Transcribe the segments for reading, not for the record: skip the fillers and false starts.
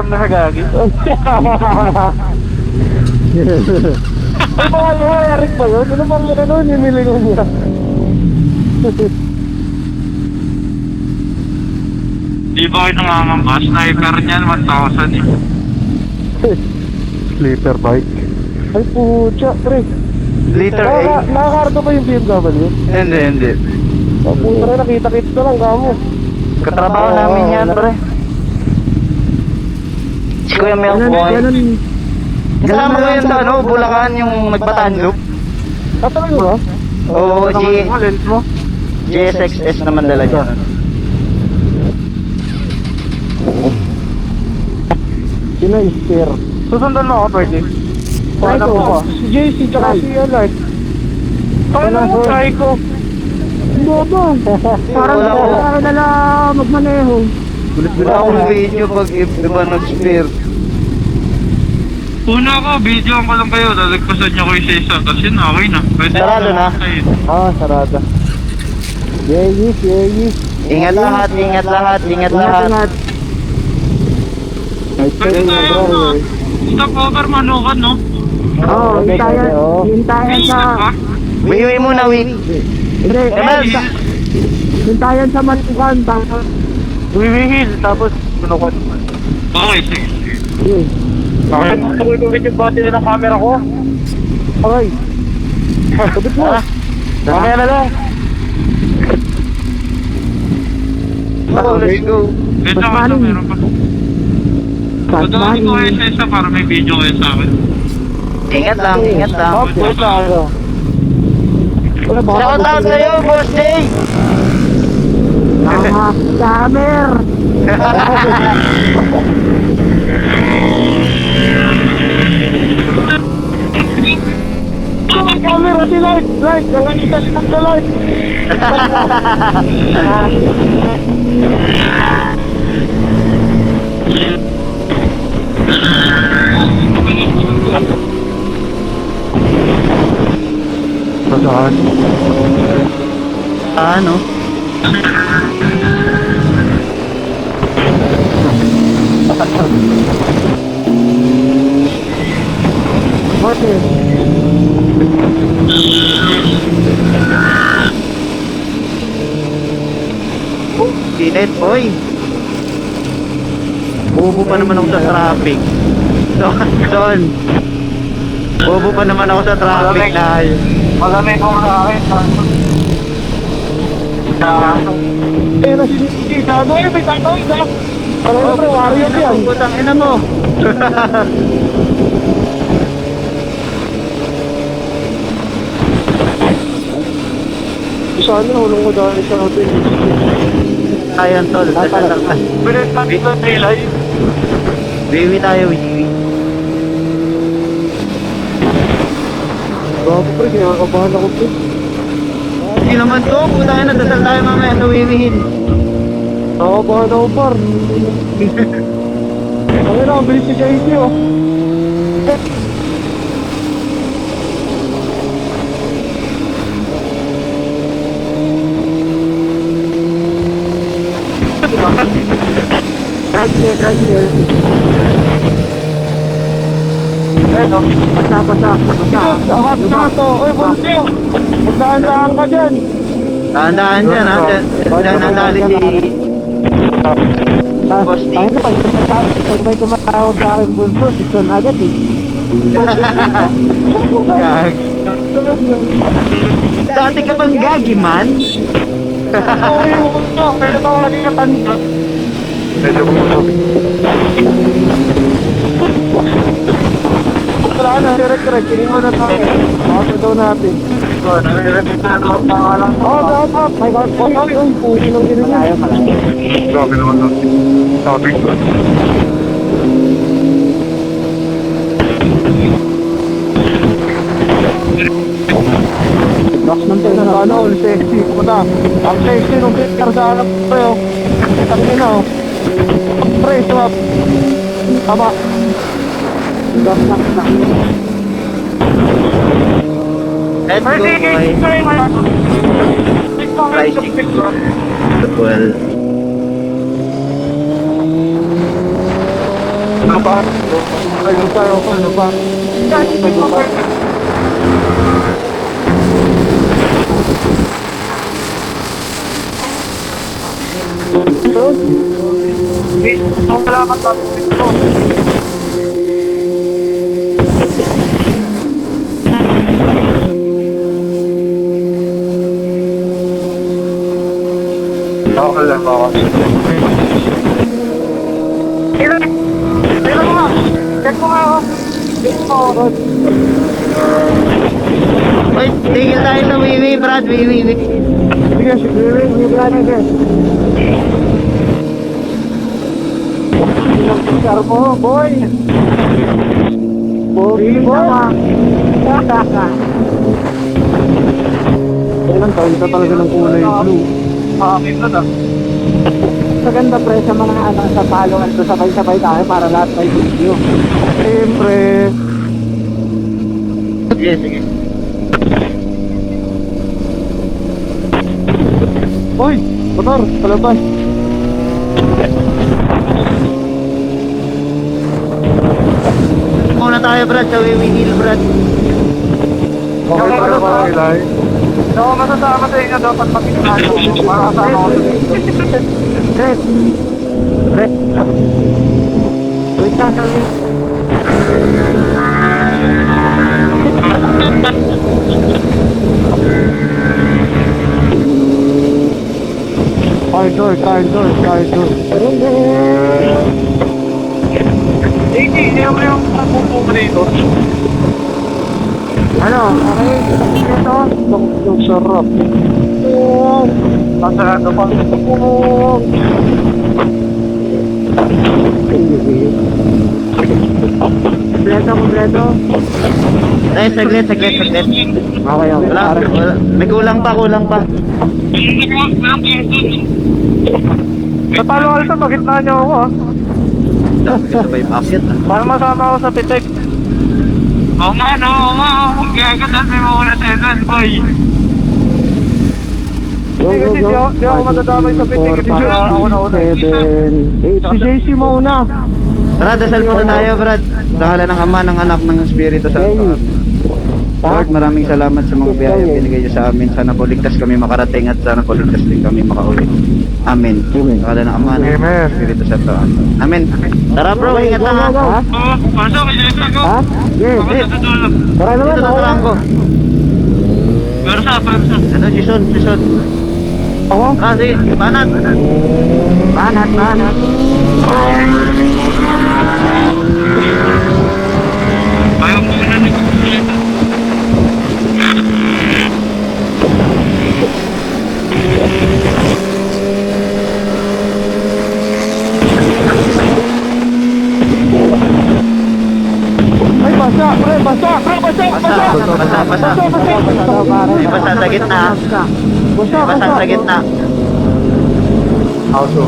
na gagi. Ay, baka mo, Eric ba yun? Ano bang ano, nimilingon niya? Di ba kayo nangangamba? Sniper niyan, 1,000 eh. Sleeper bike. Ay, pucha, pre. Liter 8. Nakakarto ba yung BMW? Hindi, hindi. Oh, puta rin, nakita-kita lang kamo. Katrabaho namin yan, pre. Si Kuya Melboy. Kasama ko yun sa ano, Bulacan, yung nagbataan loop. Ah, talaga ba? Oo, Lens mo? GSXS naman dala dyan. Sino Ister? Susundan mo ako, pwede? Try ko. Si JC, tsaka si Alert. Paano mo try ko? Bobo. Parang ako na lang magmaneho. Wala akong video pag iba nag-spare. Una ko, video ko lang kayo. Lalagpasan niyo ko yung isa. Tapos yun, okay na. Pwede Sarado na. Ayun. Ah, sarada. Yeyis, yeyis. Ingat lahat, ingat lahat, ingat lahat. Ay, Pwede tayo, no? Stop over manukan, no? Oo, hintayan Ha? Wiwi muna, Wiwi. Hindi, Emel, hintayan sa matukan, tapos wiwihil, tapos sunukot. Okay, sige. Bakit? Tuloy ko yung battery ng camera ko. Okay. Sabit mo. Mamaya na lang. let's go. Ito ka na, meron pa. Dadalhin ko kayo sa isa para may video kayo sa akin. Ingat lang, ingat lang. Wait lang, ano. Shout out sa'yo, Boss Jay! Camera! Camera si Light! Light! Walang isa sa Light! Saan? Ano? Bakit? Pilit, boy. Bobo pa naman ako sa traffic. Don. Bobo pa naman ako sa traffic na yun. Malamig ko sa akin. Eh, nasi Gago eh, may tatawid na. Ano na pre, warrior yan. Putang ina mo. Sana hulong ko dahil sa atin. Ayan, tol. Bilis na dito nilay. Wiwi tayo, wiwi. Bago pre, kinakabahan ako pre. Hindi naman to. Putang ina, dasal tayo mamaya sa wiwihin. Nakakabahan ako par. Ano na, ang bilis si JC oh. Kanya. Ano? Pasa. Akas na to. Uy, Bunso. Magdaan-daan ka dyan. Tandaan dyan, ha? Dyan nadali si Boss D. Ay, pag may tumatawag sa akin, Bunso, sison agad eh. Gag. Dati ka bang gagi, man? Oo, yung Bunso. Pero ako lagi katanda. Medyo bumuto. Wala na, direct. Tingin mo na tayo. Bakit daw natin? Nare-repeat na ako pangalan ko. Oo, dapat. May God. Uy, puti ng ginagawa. Grabe naman to. Topic ko. Box ng tayo na ano, sexy. Puta. Ang sexy nung picture sa anak ko yun. Sabi na oh. Pre, swap. Tama. Box na. Let's go, boy. Pricing. Well. ba? Ano pa? Ano pa? Ano pa? Wala ka tapos. Okay lang ako. Ilan mo? Check mo nga ako. Check mo ako. Uy, tigil tayo sa Wiwi, Brad. Wiwi. Sige, sige. Sige. Pinag-car mo, boy. Boy. Kailan taon ka talaga ng kulay blue? May blood ah. Maganda pre sa mga sa palungan to, sabay-sabay tayo para lahat may video. Siyempre. Sige, sige. Uy, motor, palabas. Muna tayo, Brad, sa Wiwi Hill, Brad. Okay, para ba ilay? No, masasama sa inyo dapat makikita para sa ako. Red. Wait lang, kami. Car door. Hindi mo yung pupunta dito. Ano? Okay. Ito. Yung sarap. Masarado pa. Kompleto. Ay, saglit. Okay. Wala. May kulang pa. Natalo ka sa pagitna niyo ako ah. Sabay bakit? Para masama ako sa pitek. Oo nga, magkakatas mo muna sa doon, boy. Hindi kasi di ako madadamay sa pitek. Kasi ako na una. 7, 8. Si JC mauna. Brad, dasal muna tayo, Brad. Sa ngalan ng Ama, ng Anak, ng Espiritu Santo. Lord, maraming salamat sa mga biyaya binigay niyo sa amin. Sana po ligtas kami makarating at sana po ligtas din kami makauwi. Amen. Sa ngalan ng Ama, ng Espiritu Santo. Amen. Tara bro, ingat lang ha. Oo, pasok, ilan ko. Ha? Yes. Pasok sa dulo. Tara naman. Dito tuturuan ko. Pero sa. Ano, Jason? Ako? Ah, sige, banat. Ayaw mo na nagkukulit. Ay, basa. Basa. Basa sa gitna. Basa sa gitna. Also.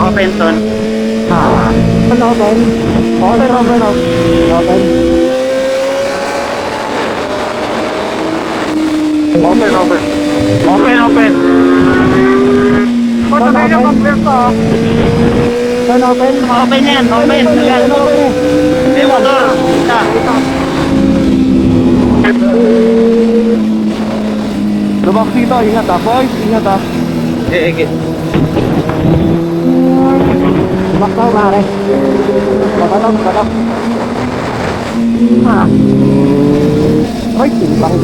Open ton. Open. Basta tayo na mag-clear ka. Open. Open yan, open. May motor. Isa. Lubak dito, ingat ha, boys. Ingat ha. Sige. Lubak daw, pare. Batalok. Ay, timbang.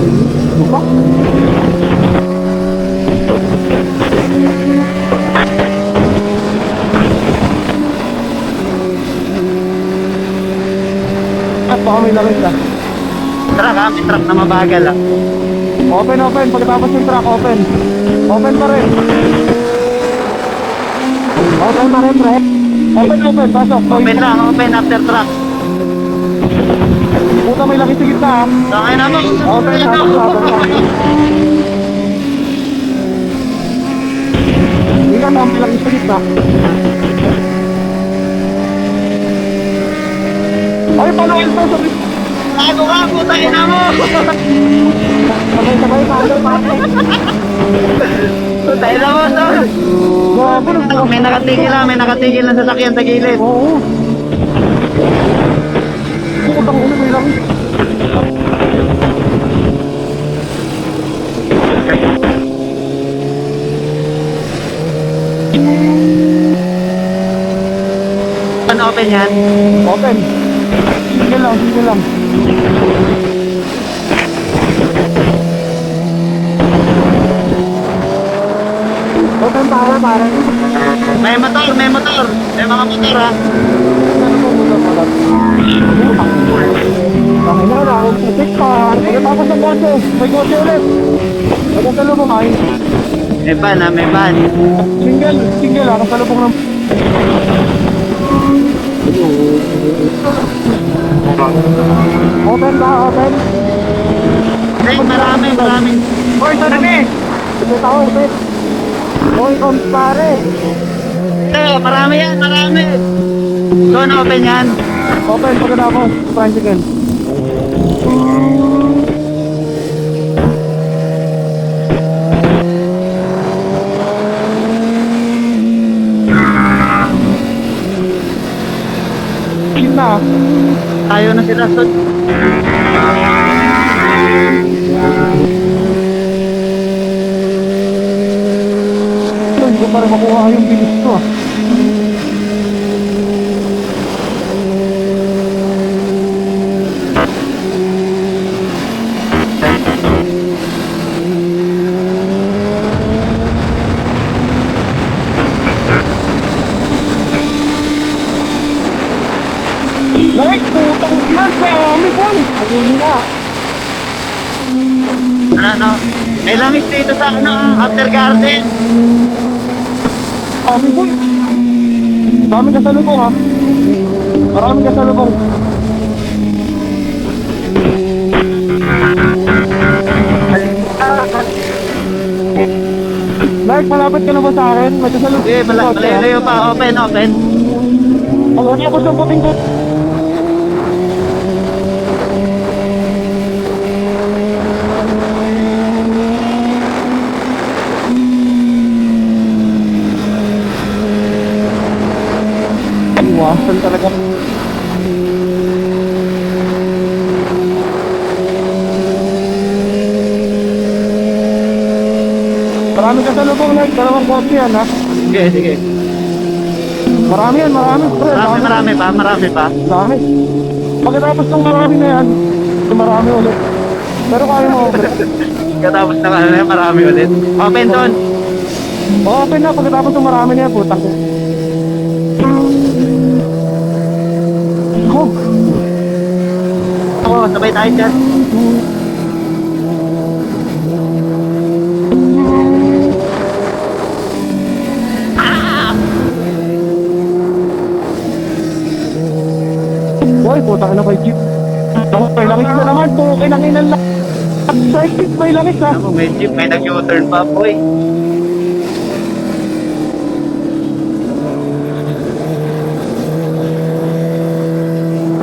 Lubak. At baka may lamig na. Truck ha, may truck na mabagal ha. Open. Pagkatapos yung truck, open. Open pa rin. Pre. Open. Pasok. Open after truck. Puta, may laki sa gitna. Tangay naman. Open. Pasok. ano, ang bilang sa gitna. Ay, paano ito? Bago ka, putang ina mo! Sabay-sabay, paano? Putang ina mo, so! May nakatigil na sasakyan sa gilid. Oo. Putang ulo, may lang. Ano open yan? Open. Sige lang, sige lang. Open para. May motor. May mga motor ha. Ano po muna para? Bakit na lang, putik pa. Pagkatapos ng kotse, may kotse ulit. Pagkasalubong ay. May van ha, may van. Single ah, kasalubong ng... Open ba? Open? Hey, maraming. Hoy, ito na eh! Ito tao, open. Hoy, pare. Marami yan. So, ano open yan? Open, pagkatapos, tricycle. Na. Tayo na sila, so. Hindi ko pa rin makuha yung bilis ko ah. Like, putang yan sa amin po. Ayun na. Ano? May langis dito sa after garden. Amin po. Maraming kasalubong ha. Maraming kasalubong. Like, malapit ka na ba sa akin? May kasalubong. Okay, malayo pa. Open. Ang ano ko sa puting ko. Iwasan talaga. Marami ka sa lubong, like, dalawang kotse yan ha. Sige. Marami yan, marami. Marami pa. Dami. Pagkatapos ng marami na yan, marami ulit. Pero kaya mo, pre. Katapos na marami ulit. Open doon. Open na, pagkatapos ng marami na yan, putang. Oo, sabay tayo dyan. Boy, putang ina kay jeep. May langis na naman, tukay ng inan lang. Psychic, may langis ha. Ako, may jeep, may nag-U-turn pa, boy.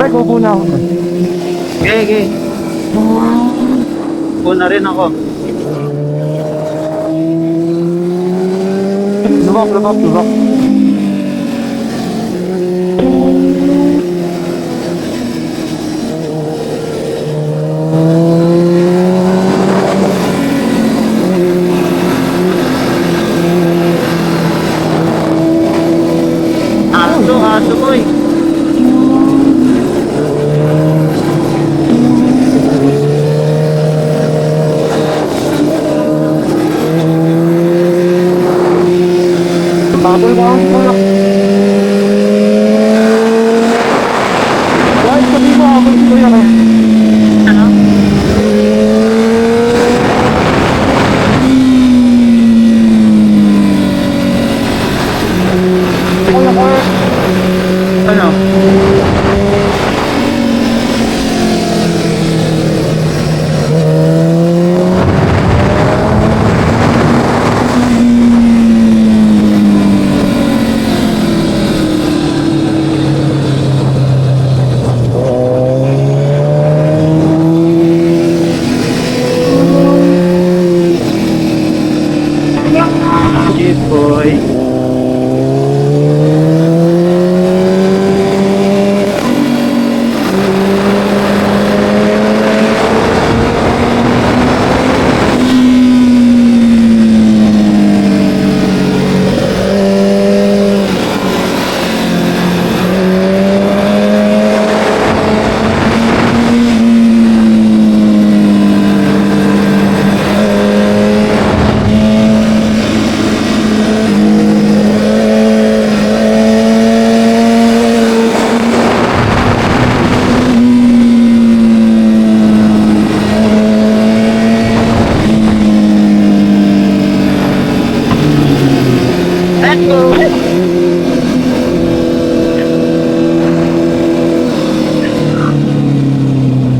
Pre, kubo na ako. Okay. Una rin ako. Lubak. Aso, boy. Bakul ba ang tulak? Guys, sabi mo ako dito yan eh. Ano? Ano?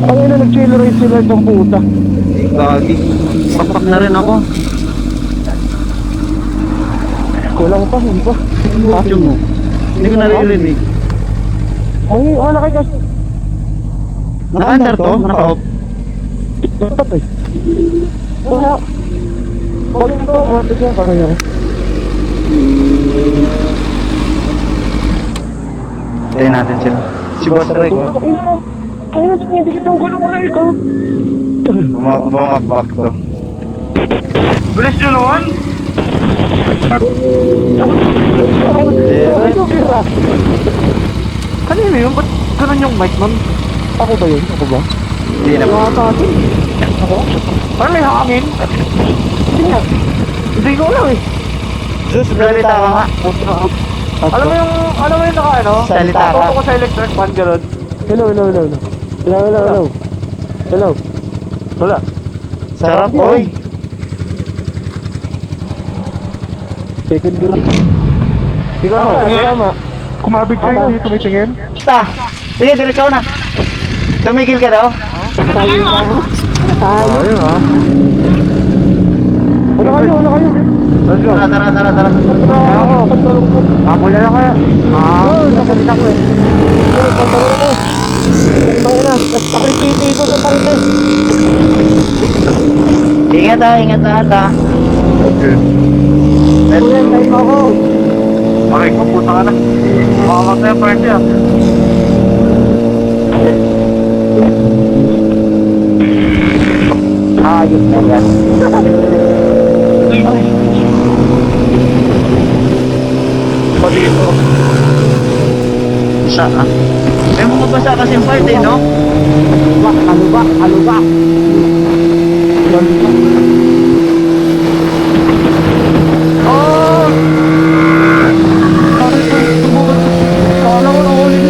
Ang ina, nag-accelerate sila itong puta. Gagi. Papak na rin ako. Kulang pa, hindi pa. Yung mo. Hindi ko naririnig. Ay, laki kasi. Naka-under to? Naka-off? Dapat eh. Wala. Pag ito, matik yan, parang yan. Tayo natin sila. Si Boss Rick. Ay, hindi kitang gulong ko na ikaw. Bumakbak to. Bilis nyo naman! Ay, kira. Kanina yun? Ba't ganun yung mic nun? Ako ba yun? Ako ba? Hindi na po. Nakakati. Ako? Parang may hangin. Hindi nga. Hindi ko alam eh. Sus, salita ka nga. Alam mo yung naka ano? Salita ka. Tuto ko sa electric fan gano'n. Hello. Hello. Wala. Sarap, oy. Second gear. Ikaw tama. Kumabig kayo dito tumitingin. Basta. Sige, diretso na. Tumigil ka daw. Ayun ha. Una kayo. Let's go. Tara. Ako na lang kaya. Nasalita ko eh. Pantalon ko. Tayo na. Pakipiti ko sa tangke. Ingat ha. Kuya, tayo mo ako. Okay, pupunta ka na. Makamatay ang party ah. Ayos na yan. Dito. Isa ah. May mga basa kasi yung part eh, no? Ano ba? Oh! Kala ko na ulit.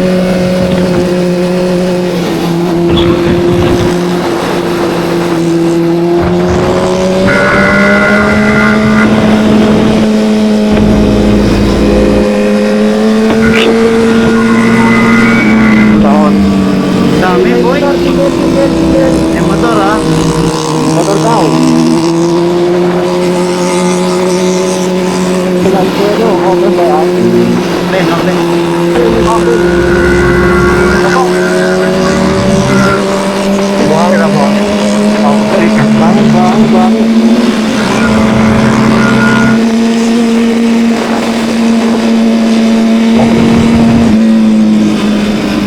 Dami, boy. Yung motor ah. Motor daw. Kailan ko ano? Okay ba yan? Okay. Buhangin ako. Bangin.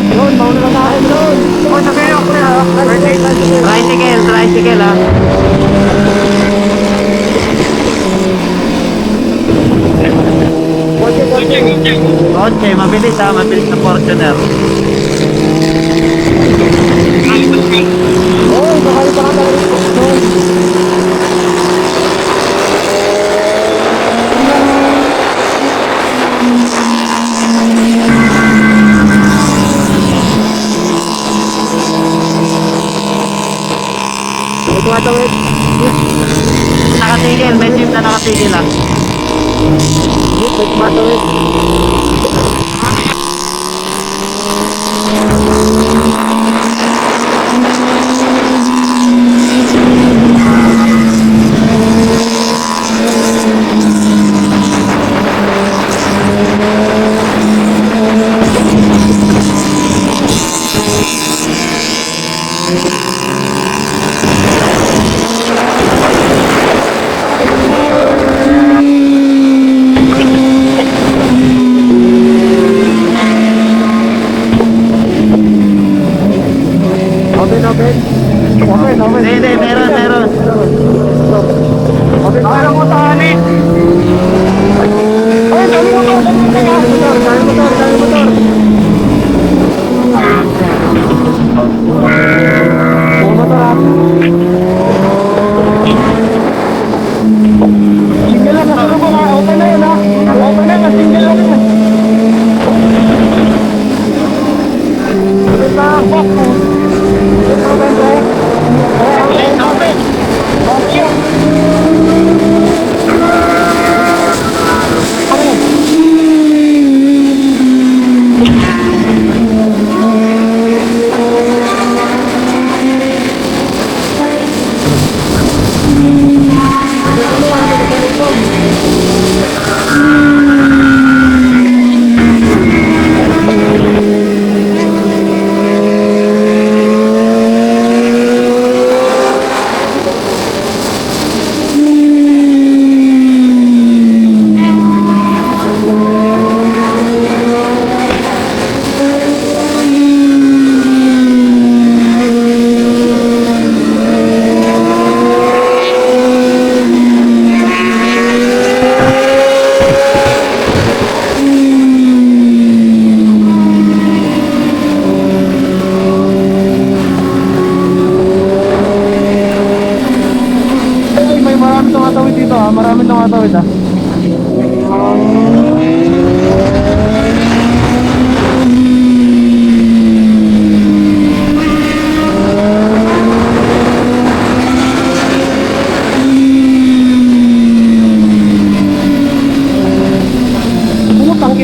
Doon, mauna na tayo doon. Oh, sabihin ako na ah. Tricycle ah. Kotse, mabilis na Fortuner. Oh, bakal pa ka tayo. Tumatawid. Nakatigil, may jeep na nakatigil ah. Tumatawid. Okay. Hindi, meron. Okay, kaya mo tani. Ay, dali motor. Single lang, nasa lubong ha. Open na yun ha. Open na yun, single lang yun. Open na, fuck mo. Open, right? Open. Okay.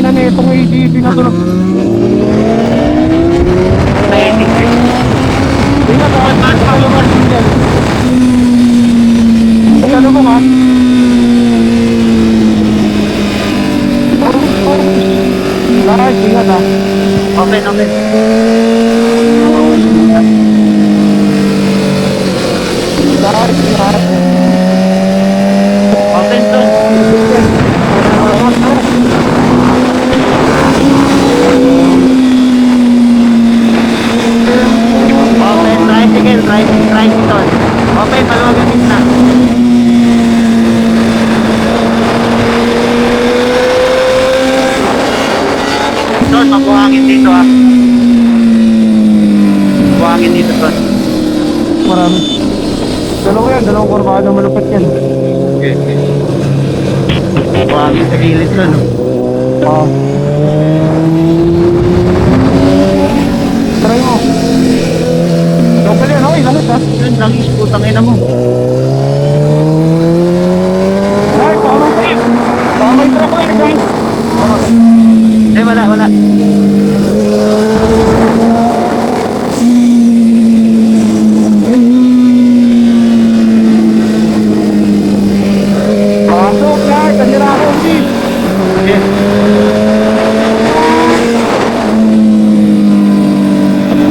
ina na itong ADB na to. Tingnan mo, sa lugar din yan. Ano mo nga? Guys, ingat ha. Open. Guys, ingat. Open dun. Open, tricycle. Open, maluwag ang gitna. Son, mabuhangin dito ah. Buhangin dito, Son. Marami. Dalawang kurbado malupit yan. Buhangin sa gilid, Son. Oo. Try mo. Local yan, okay, lahat ha. Yun, langis, putang ina mo. Ay, baka may truck ko yun, guys. Eh, wala. Pasok yan, kanira ako, Steve. Okay.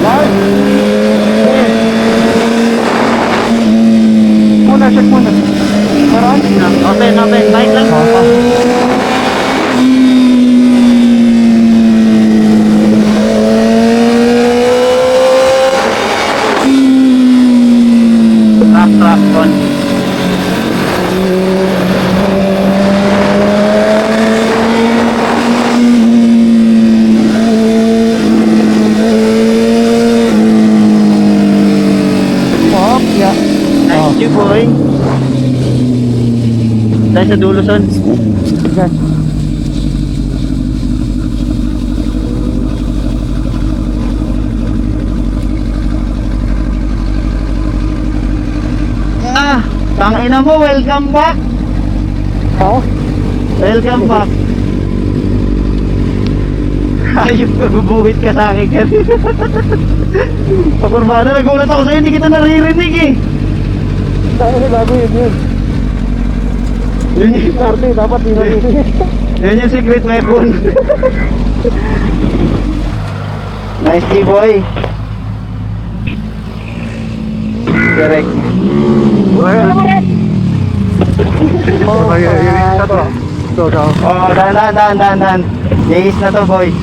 Guys. Check muna. Meron? Open, bike lang. Truck, on. Pop, yeah. Nice you, boy. Tayo sa dulo, Son. Yes. Tangina mo, welcome back. Oo. Welcome back. Ayun, bubuhit ka sa akin kanina. Pakurbada, nagulat ako sa'yo, hindi kita naririnig eh. Tayo na bago yun. Yun yung, Sorry, dapat dinarinig. yun yung secret weapon. Nice boy. Correct. Oh, Isa to. Oh, dahan. Yes na to, boy.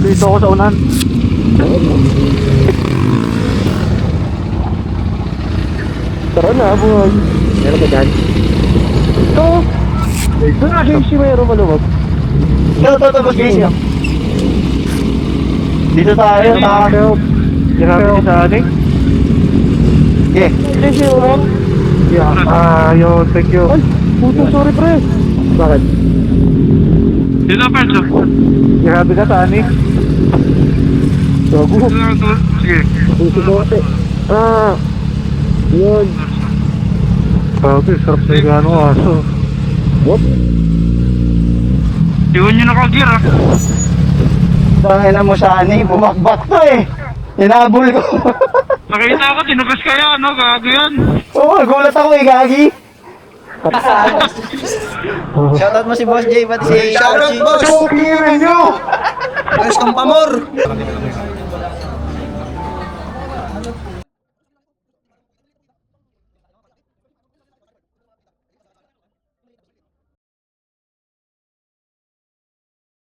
Dito ako sa unan. Tara na, boy. Meron ka dyan? Ito. Ito na, JC mayroon maluwag. Ito, boss Casey. Dito tayo, Help. Grabe ni sa ating. Okay. JC, ulan. Yeah. Yo, thank you. Ay, puto, sorry pre. Bakit? Dito, Perso. Grabe ka, Tani. Gago. Sige. Puto bote. Yun. Grabe, sarap sa igano aso. What? Iwan nyo na ka-gear ah. Dahil na mo sa ani, bumakbak to eh. Hinabol ko. Nakita ako, tinugas kaya, ano, gago yan. Oo, gulat ako eh, gagi. Shoutout mo si Boss J, pati si Shoutout, boss! Kingin nyo! Ayos kang pamor!